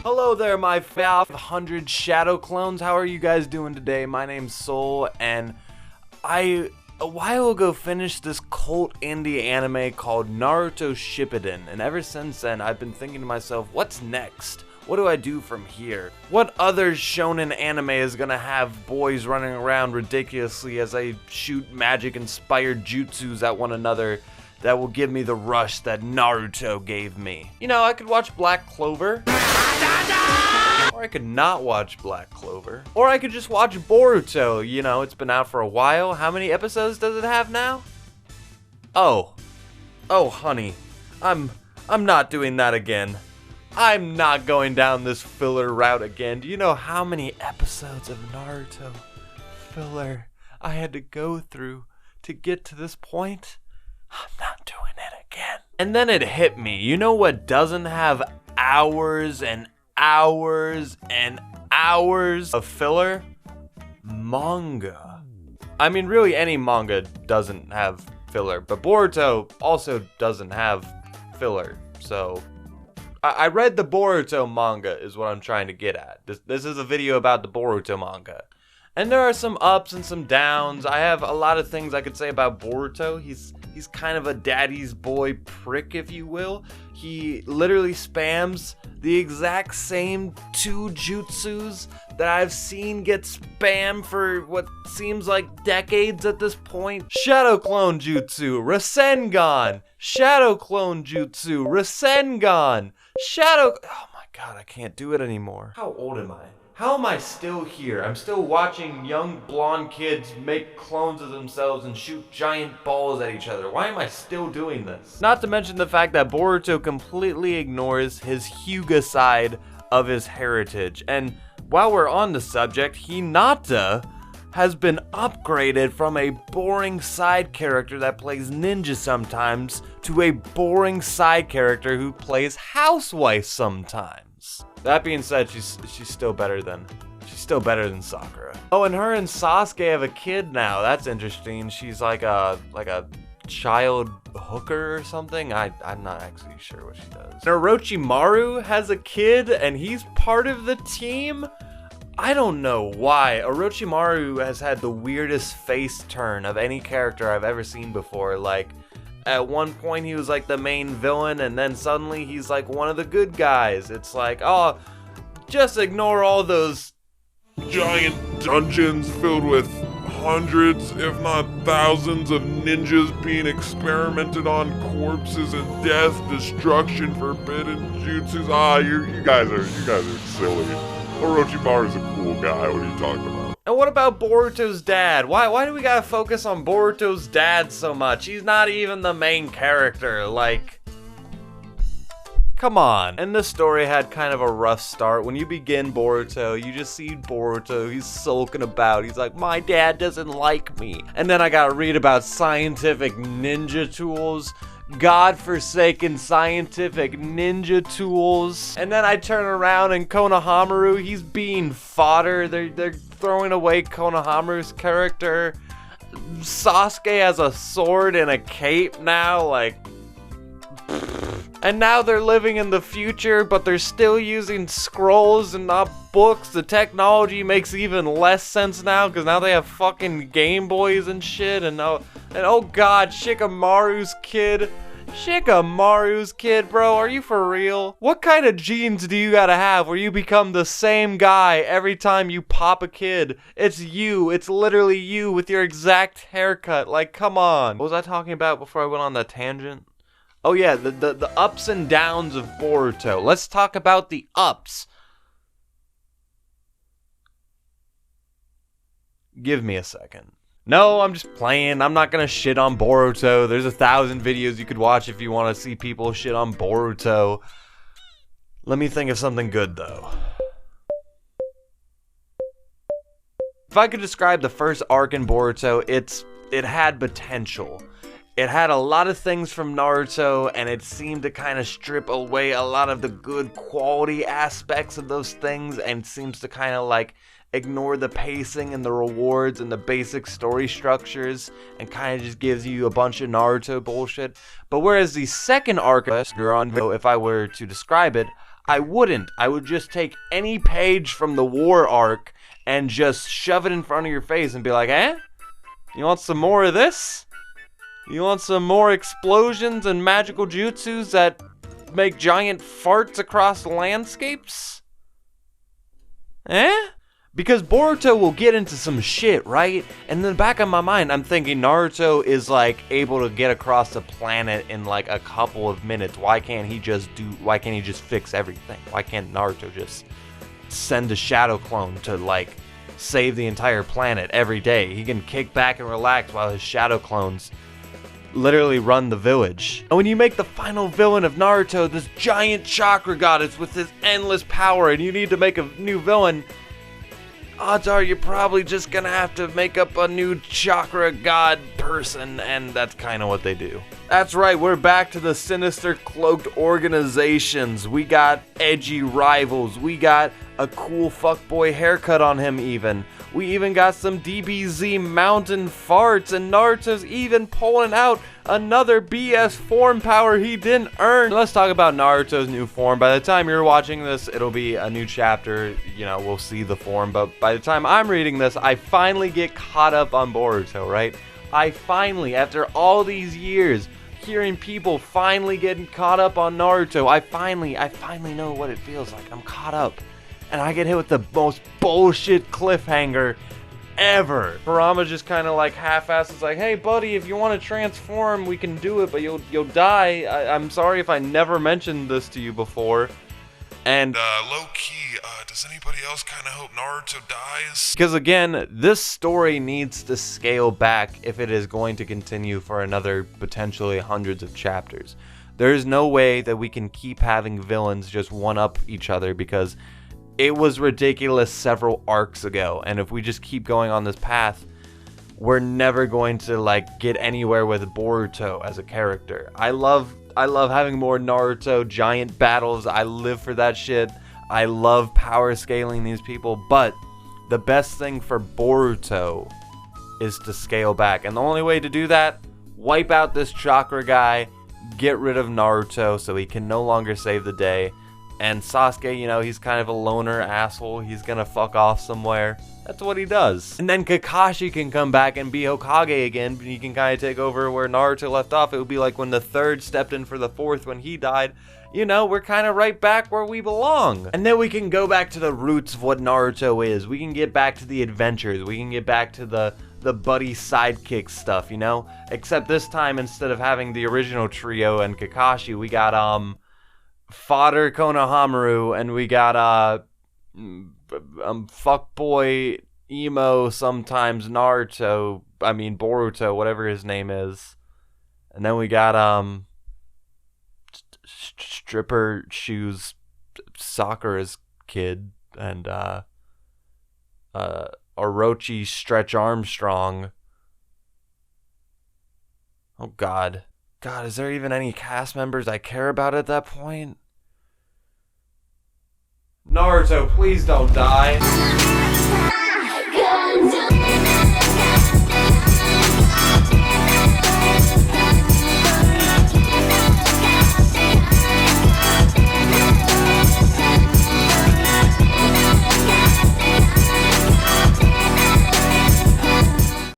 Hello there, my 500 shadow clones. How are you guys doing today? My name's Soul, and I, a while ago, finished this cult indie anime called Naruto Shippuden, and ever since then, I've been thinking to myself, what's next? What do I do from here? What other shonen anime is gonna have boys running around ridiculously as they shoot magic-inspired jutsus at one another that will give me the rush that Naruto gave me? You know, I could watch Black Clover. Or I could not watch Black Clover. Or I could just watch Boruto. You know, it's been out for a while. How many episodes does it have now? Oh, honey. I'm not doing that again. I'm not going down this filler route again. Do you know how many episodes of Naruto filler I had to go through to get to this point? I'm not doing it again. And then it hit me. You know what doesn't have hours and hours and hours of filler? Manga. I mean, really, any manga doesn't have filler, but Boruto also doesn't have filler. So I read the Boruto manga is what I'm trying to get at. This is a video about the Boruto manga. And there are some ups and some downs. I have a lot of things I could say about Boruto. He's kind of a daddy's boy prick, if you will. He literally spams the exact same 2 jutsus that I've seen get spammed for what seems like decades at this point. Shadow Clone Jutsu, Rasengan. Shadow Clone Jutsu, Rasengan. Oh my god, I can't do it anymore. How old am I? How am I still here? I'm still watching young blonde kids make clones of themselves and shoot giant balls at each other. Why am I still doing this? Not to mention the fact that Boruto completely ignores his Hyuga side of his heritage. And while we're on the subject, Hinata has been upgraded from a boring side character that plays ninja sometimes to a boring side character who plays housewife sometimes. That being said, she's still better than Sakura. Oh, and her and Sasuke have a kid now. That's interesting. She's like a child hooker or something. I'm not actually sure what she does. And Orochimaru has a kid and he's part of the team. I don't know why. Orochimaru has had the weirdest face turn of any character I've ever seen before. Like, at one point he was like the main villain, and then suddenly he's like one of the good guys. It's like, oh, just ignore all those giant dungeons filled with hundreds, if not thousands, of ninjas being experimented on, corpses and death, destruction, forbidden jutsus. You guys are silly. Orochimaru's a cool guy. What are you talking about? And what about Boruto's dad? Why do we gotta focus on Boruto's dad so much? He's not even the main character, like, come on. And this story had kind of a rough start. When you begin Boruto, you just see Boruto, he's sulking about. He's like, my dad doesn't like me. And then I gotta read about scientific ninja tools. God-forsaken scientific ninja tools. And then I turn around and Konohamaru, he's being fodder. They're throwing away Konohamaru's character. Sasuke has a sword and a cape now, like, and now they're living in the future, but they're still using scrolls and not books. The technology makes even less sense now, because now they have fucking Game Boys and shit, and oh god, Shikamaru's kid, bro, are you for real? What kind of genes do you gotta have where you become the same guy every time you pop a kid? It's you, it's literally you with your exact haircut, like, come on. What was I talking about before I went on that tangent? Oh yeah, the ups and downs of Boruto. Let's talk about the ups. Give me a second. No, I'm just playing. I'm not gonna shit on Boruto. There's 1,000 videos you could watch if you want to see people shit on Boruto. Let me think of something good, though. If I could describe the first arc in Boruto, it had potential. It had a lot of things from Naruto, and it seemed to kind of strip away a lot of the good quality aspects of those things, and seems to kind of like ignore the pacing and the rewards and the basic story structures, and kind of just gives you a bunch of Naruto bullshit. But whereas the second arc, if I were to describe it, I wouldn't. I would just take any page from the war arc and just shove it in front of your face and be like, eh? You want some more of this? You want some more explosions and magical jutsus that make giant farts across landscapes? Eh? Because Boruto will get into some shit, right? And in the back of my mind, I'm thinking Naruto is like able to get across the planet in like a couple of minutes. Why can't he just fix everything? Why can't Naruto just send a shadow clone to like save the entire planet every day? He can kick back and relax while his shadow clones literally run the village. And when you make the final villain of Naruto this giant chakra goddess with this endless power, and you need to make a new villain, odds are you're probably just gonna have to make up a new chakra god person, and that's kind of what they do. That's right, we're back to the sinister cloaked organizations. We got edgy rivals. We got a cool fuckboy haircut on him even. We even got some DBZ mountain farts, and Naruto's even pulling out another BS form power he didn't earn. Let's talk about Naruto's new form. By the time you're watching this, it'll be a new chapter. You know, we'll see the form. But by the time I'm reading this, I finally get caught up on Boruto, right? I finally, after all these years, hearing people finally getting caught up on Naruto, I finally know what it feels like. I'm caught up. And I get hit with the most bullshit cliffhanger ever. Kurama just kind of like half-assed. It's like, hey buddy, if you want to transform, we can do it, but you'll die. I'm sorry if I never mentioned this to you before. And low-key, does anybody else kind of hope Naruto dies? Because again, this story needs to scale back if it is going to continue for another potentially hundreds of chapters. There's no way that we can keep having villains just one-up each other, because it was ridiculous several arcs ago, and if we just keep going on this path, we're never going to like get anywhere with Boruto as a character. I love having more Naruto giant battles. I live for that shit. I love power scaling these people, but the best thing for Boruto is to scale back, and the only way to do that, wipe out this chakra guy, get rid of Naruto so he can no longer save the day. And Sasuke, you know, he's kind of a loner asshole. He's gonna fuck off somewhere. That's what he does. And then Kakashi can come back and be Hokage again. He can kind of take over where Naruto left off. It would be like when the third stepped in for the fourth when he died. You know, we're kind of right back where we belong. And then we can go back to the roots of what Naruto is. We can get back to the adventures. We can get back to the buddy sidekick stuff, you know? Except this time, instead of having the original trio and Kakashi, we got, Fodder Konohamaru, and we got fuckboy emo sometimes Boruto, whatever his name is. And then we got stripper shoes Sakura's kid, and Orochi Stretch Armstrong. Oh god, is there even any cast members I care about at that point? Naruto, please don't die.